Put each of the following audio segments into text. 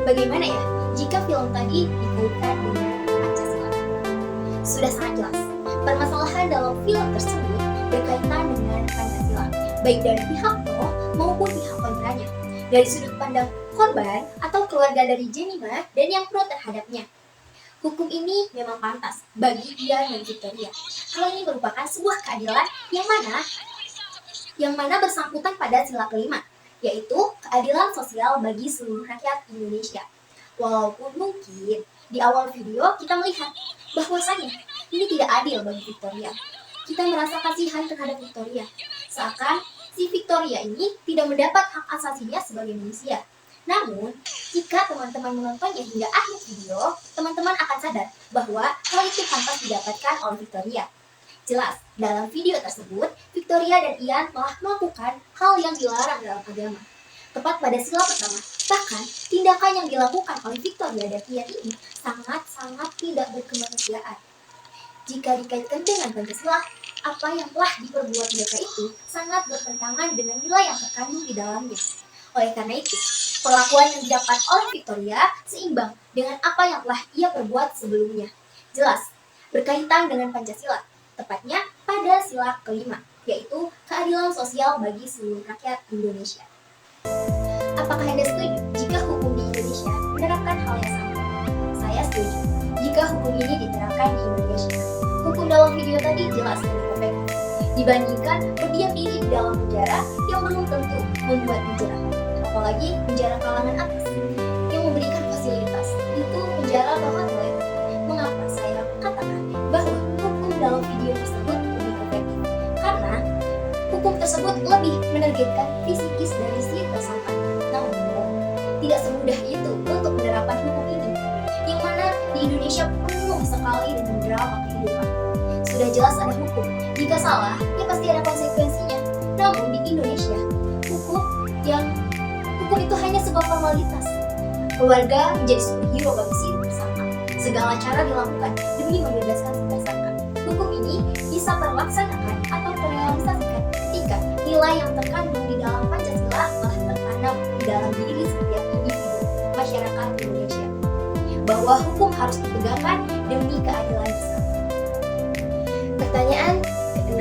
Bagaimana ya jika film tadi dikaitkan dengan Pancasila? Sudah sangat jelas, permasalahan dalam film tersebut berkaitan dengan Pancasila, baik dari pihak pro maupun pihak kontranya, dari sudut pandang korban atau keluarga dari Jemima dan yang pro terhadapnya. Hukum ini memang pantas bagi Ian dan Victoria, kalau ini merupakan sebuah keadilan yang mana bersangkutan pada sila kelima, yaitu keadilan sosial bagi seluruh rakyat Indonesia. Walaupun mungkin di awal video kita melihat bahwasannya ini tidak adil bagi Victoria. Kita merasa kasihan terhadap Victoria, seakan si Victoria ini tidak mendapat hak asasinya sebagai manusia. Namun, jika teman-teman menontonnya hingga akhir video, teman-teman akan sadar bahwa hal itu pantas didapatkan oleh Victoria. Jelas, dalam video tersebut, Victoria dan Ian telah melakukan hal yang dilarang dalam agama. Tepat pada sila pertama, bahkan tindakan yang dilakukan oleh Victoria dan Ian ini sangat-sangat tidak berkemanusiaan. Jika dikaitkan dengan Pancasila, apa yang telah diperbuat mereka itu sangat bertentangan dengan nilai yang terkandung di dalamnya. Oleh karena itu, perlakuan yang didapat oleh Victoria seimbang dengan apa yang telah ia perbuat sebelumnya. Jelas, berkaitan dengan Pancasila, tepatnya pada sila kelima, yaitu keadilan sosial bagi seluruh rakyat Indonesia. Apakah Anda setuju jika hukum di Indonesia menerapkan hal yang sama? Saya setuju jika hukum ini diterapkan di Indonesia. Hukum dalam video tadi jelas lebih efektif dibandingkan berdiam diri di dalam penjara yang belum tentu membuat penjara. Apalagi penjara kalangan atas yang memberikan fasilitas itu penjara bawah toilet. Mengapa saya katakan bahwa hukum dalam video tersebut lebih efektif? Karena hukum tersebut lebih menargetkan fisikis dari si tersangka. Namun, tidak semudah itu untuk menerapkan hukum ini, yang mana di Indonesia penuh sekali dengan drama kehidupan. Sudah jelas ada hukum, jika salah, ya pasti ada konsekuensinya. Namun di Indonesia, hukum itu hanya sebuah formalitas. Keluarga menjadi superhero bagi si tersangka. Segala cara dilakukan demi membebaskan si tersangka. Hukum ini bisa terlaksanakan atau terrealisasikan ketika nilai yang terkandung di dalam Pancasila telah tertanam di dalam diri setiap individu masyarakat Indonesia, bahwa hukum harus ditegakkan demi keadilan bersama. Pertanyaan ke-6.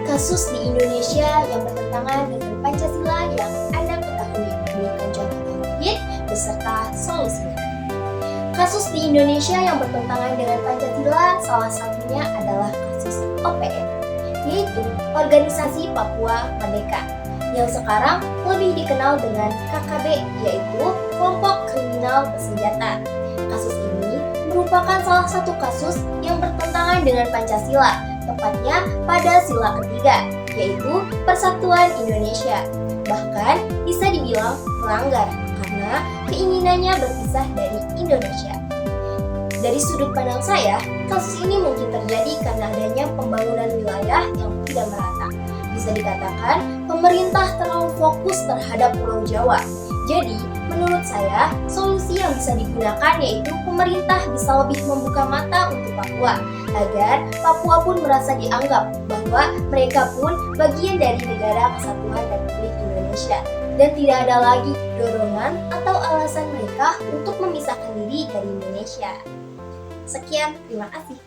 Kasus di Indonesia yang bertentangan dengan Pancasila yang Anda ketahui, berikan contoh konkret beserta solusinya. Kasus di Indonesia yang bertentangan dengan Pancasila salah satunya adalah kasus OPM, yaitu Organisasi Papua Merdeka, yang sekarang lebih dikenal dengan KKB, yaitu Kelompok Kriminal Bersenjata. Kasus ini merupakan salah satu kasus yang bertentangan dengan Pancasila, tepatnya pada sila ketiga, yaitu Persatuan Indonesia. Bahkan bisa dibilang melanggar karena keinginannya berpisah dari Indonesia. Dari sudut pandang saya, kasus ini mungkin terjadi karena adanya pembangunan wilayah yang tidak merata. Bisa dikatakan pemerintah terlalu fokus terhadap Pulau Jawa. Jadi, menurut saya, solusi yang bisa digunakan yaitu pemerintah bisa lebih membuka mata untuk Papua, agar Papua pun merasa dianggap bahwa mereka pun bagian dari negara kesatuan Republik Indonesia, dan tidak ada lagi dorongan atau alasan mereka untuk memisahkan diri dari Indonesia. Sekian, terima kasih.